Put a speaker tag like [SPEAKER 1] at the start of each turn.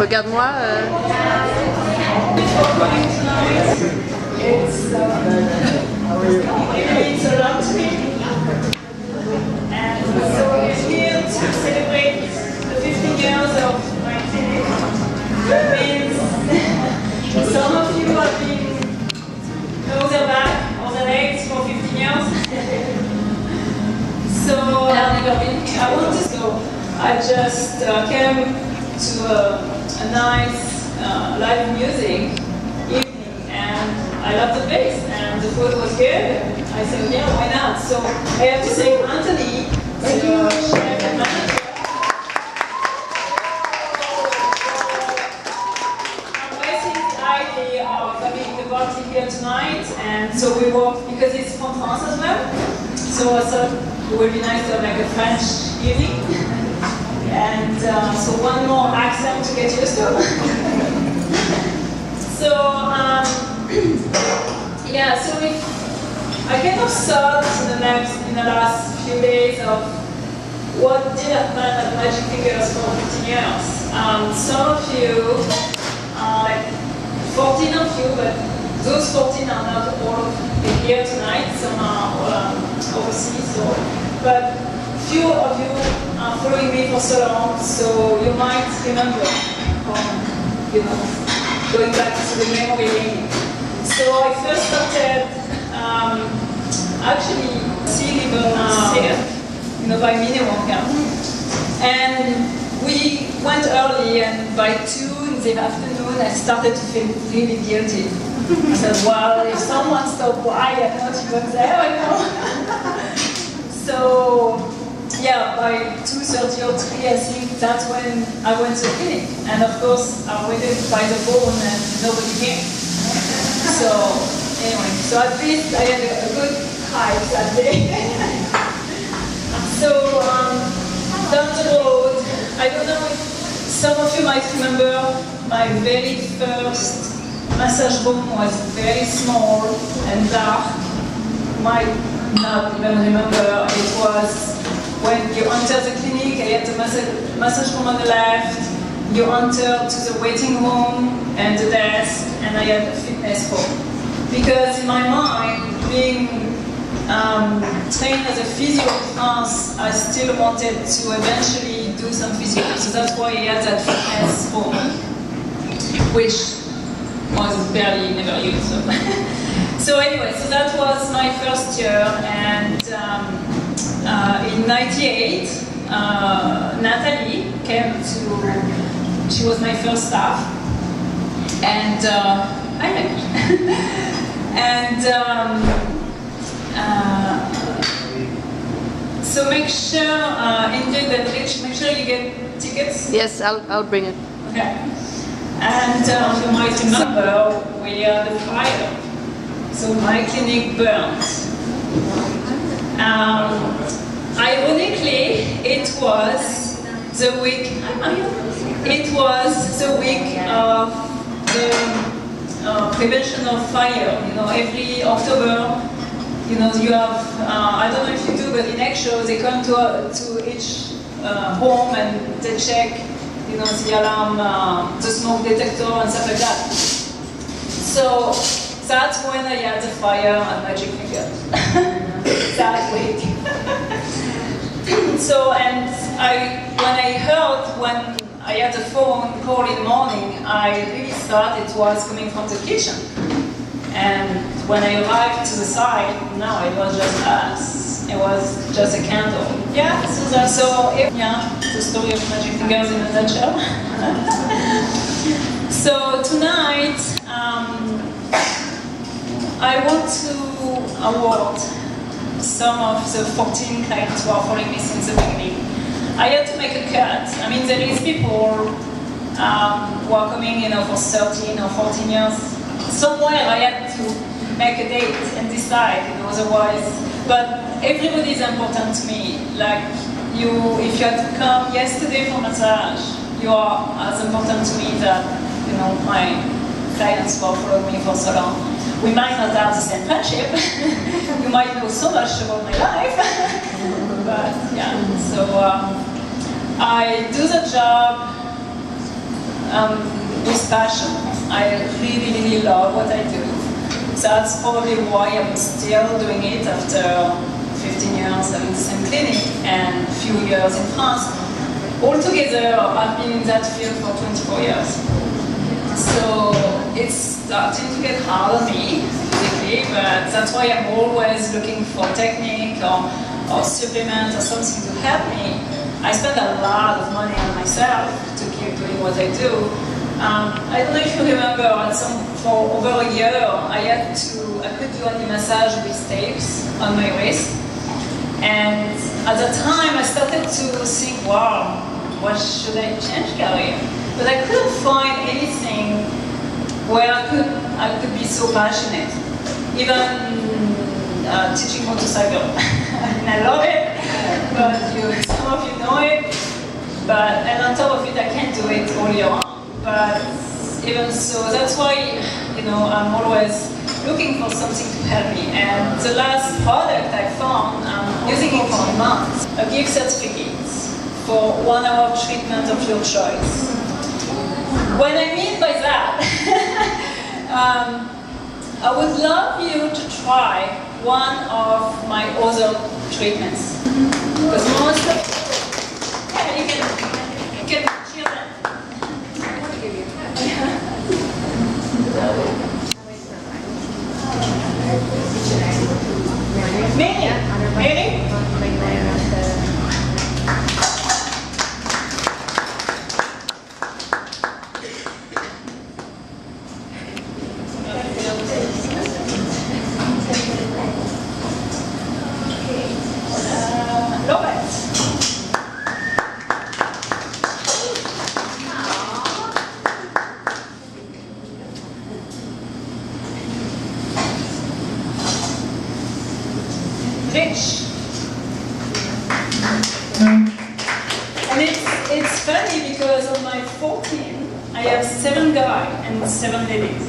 [SPEAKER 1] Regarde-moi.
[SPEAKER 2] It's a lot to me. And so we're here to celebrate the 15 years of my clinic. That means some of you have been close their back or their legs for 15 years. So I want to go. I just came to a nice live music evening, and I love the place, and the food was good, and I said, yeah, why not? So I have to thank Anthony, the chef and manager, for embracing the idea of having the party here tonight. And so we worked, because it's from France as well, so I thought it would be nice to have like a French evening. And so one more accent to get used to. So yeah, so I kind of thought in the last few days of what did happen at Magic Fingers for 15 years. Some of you, like 14 of you, but those 14 are not all here tonight. Some are overseas, but few of you are following me for so long, so you might remember, going back to the memory lane. So I first started actually seeing here, by minimum, and we went early, and by 2 in the afternoon I started to feel really guilty. I said, well, if someone stopped by, I know she was there, I know. So yeah, by 2:30 or 3, I think that's when I went to the clinic. And of course, I waited by the phone and nobody came. So anyway, so at least I had a good hype that day. So down the road, I don't know if some of you might remember my very first massage room was very small and dark. Might not even remember. It was when you enter the clinic, I had the massage room on the left, you enter to the waiting room and the desk, and I had a fitness room. Because in my mind, being trained as a physio in France, I still wanted to eventually do some physio. So that's why I had that fitness room, which was barely never used. So anyway, so that was my first year, and in '98, Natalie came to, she was my first staff, and hi Natalie. And so make sure, Ingrid and Rich, make sure you get tickets.
[SPEAKER 1] Yes, I'll bring it.
[SPEAKER 2] Okay. And you might remember we had the fire. So my clinic burned. Ironically, it was the week of the prevention of fire. Every October, you have, I don't know if you do, but in Expo they come to each home and they check, the alarm, the smoke detector and stuff like that. So that's when I had the fire at Magic Fingers. That week. So, and when I had the phone call in the morning, I really thought it was coming from the kitchen. And when I arrived to the site, no, it was just us. It was just a candle. Yeah, the story of Magic Fingers in a nutshell. So tonight, I want to award some of the 14 clients who are following me since the beginning. I had to make a cut. I mean, there is people who are coming, for 13 or 14 years. Somewhere I had to make a date and decide, otherwise. But everybody is important to me. Like if you had to come yesterday for massage, you are as important to me that, my clients who are following me for so long. We might not have the same friendship. You might know so much about my life. But yeah, so I do the job with passion. I really, really love what I do. So that's probably why I'm still doing it after 15 years having the same clinic and a few years in France. Altogether, I've been in that field for 24 years. So it's starting to get hard on me, physically, but that's why I'm always looking for technique or supplement or something to help me. I spend a lot of money on myself to keep doing what I do. I don't know if you remember, for over a year, I could do any massage with tapes on my wrist. And at that time, I started to think, wow, what should I change career? But I couldn't find anything where I could be so passionate. Even teaching motorcycle. I love it, but some of you know it. And on top of it, I can't do it all year round. But even so, that's why I'm always looking for something to help me. And the last product I found, I'm using it for a month, a gift certificate for 1 hour treatment of your choice. What I mean by that, I would love you to try one of my other treatments. Because most of, yeah, you can cheer them. Mary? Rich. And it's funny because on my 14, I have 7 guys and 7 ladies.